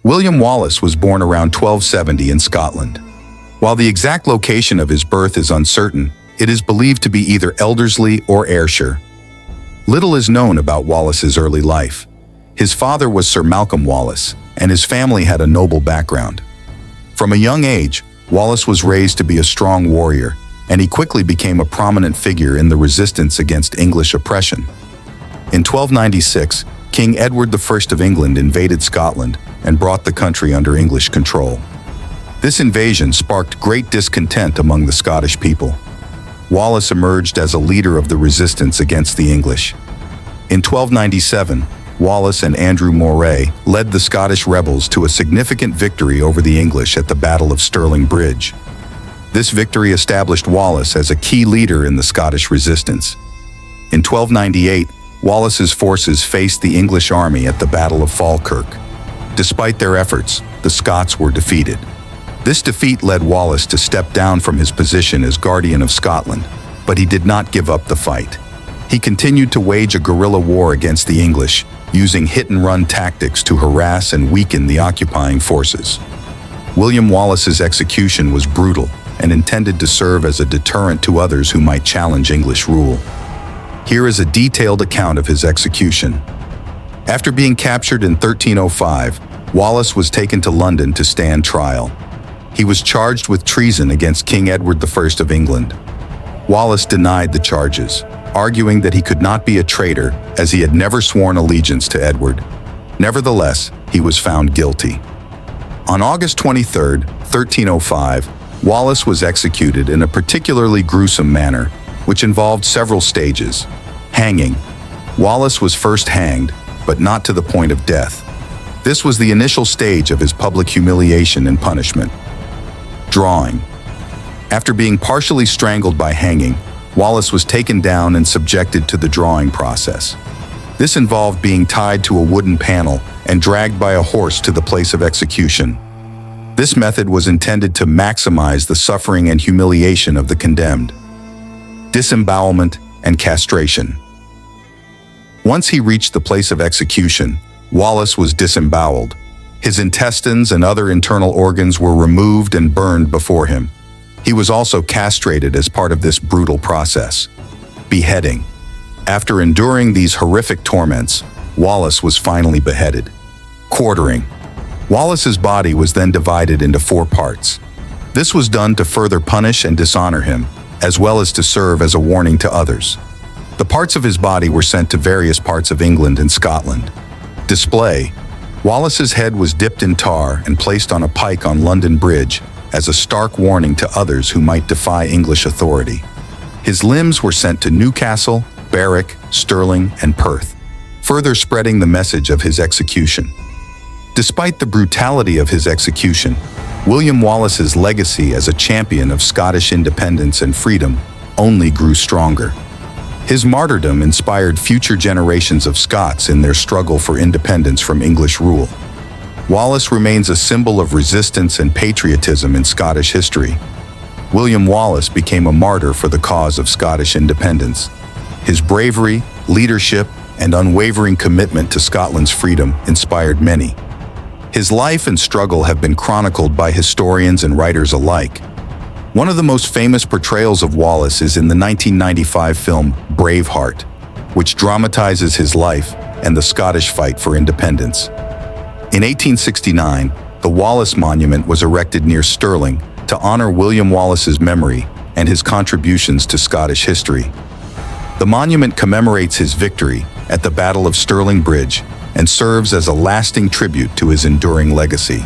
William Wallace was born around 1270 in Scotland. While the exact location of his birth is uncertain, it is believed to be either Elderslie or Ayrshire. Little is known about Wallace's early life. His father was Sir Malcolm Wallace, and his family had a noble background. From a young age, Wallace was raised to be a strong warrior, and he quickly became a prominent figure in the resistance against English oppression. In 1296, King Edward I of England invaded Scotland and brought the country under English control. This invasion sparked great discontent among the Scottish people. Wallace emerged as a leader of the resistance against the English. In 1297, Wallace and Andrew Moray led the Scottish rebels to a significant victory over the English at the Battle of Stirling Bridge. This victory established Wallace as a key leader in the Scottish resistance. In 1298, Wallace's forces faced the English army at the Battle of Falkirk. Despite their efforts, the Scots were defeated. This defeat led Wallace to step down from his position as Guardian of Scotland, but he did not give up the fight. He continued to wage a guerrilla war against the English, using hit-and-run tactics to harass and weaken the occupying forces. William Wallace's execution was brutal and intended to serve as a deterrent to others who might challenge English rule. Here is a detailed account of his execution. After being captured in 1305, Wallace was taken to London to stand trial. He was charged with treason against King Edward I of England. Wallace denied the charges, arguing that he could not be a traitor as he had never sworn allegiance to Edward. Nevertheless, he was found guilty. On August 23, 1305, Wallace was executed in a particularly gruesome manner, which involved several stages. Hanging. Wallace was first hanged, but not to the point of death. This was the initial stage of his public humiliation and punishment. Drawing. After being partially strangled by hanging, Wallace was taken down and subjected to the drawing process. This involved being tied to a wooden panel and dragged by a horse to the place of execution. This method was intended to maximize the suffering and humiliation of the condemned. Disembowelment and castration. Once he reached the place of execution, Wallace was disemboweled. His intestines and other internal organs were removed and burned before him. He was also castrated as part of this brutal process. Beheading. After enduring these horrific torments, Wallace was finally beheaded. Quartering. Wallace's body was then divided into 4 parts. This was done to further punish and dishonor him, as well as to serve as a warning to others. The parts of his body were sent to various parts of England and Scotland. Display. Wallace's head was dipped in tar and placed on a pike on London Bridge as a stark warning to others who might defy English authority. His limbs were sent to Newcastle, Berwick, Stirling, and Perth, further spreading the message of his execution. Despite the brutality of his execution, William Wallace's legacy as a champion of Scottish independence and freedom only grew stronger. His martyrdom inspired future generations of Scots in their struggle for independence from English rule. Wallace remains a symbol of resistance and patriotism in Scottish history. William Wallace became a martyr for the cause of Scottish independence. His bravery, leadership, and unwavering commitment to Scotland's freedom inspired many. His life and struggle have been chronicled by historians and writers alike. One of the most famous portrayals of Wallace is in the 1995 film Braveheart, which dramatizes his life and the Scottish fight for independence. In 1869, the Wallace Monument was erected near Stirling to honor William Wallace's memory and his contributions to Scottish history. The monument commemorates his victory at the Battle of Stirling Bridge and serves as a lasting tribute to his enduring legacy.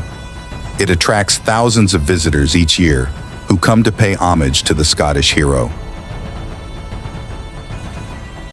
It attracts thousands of visitors each year who come to pay homage to the Scottish hero.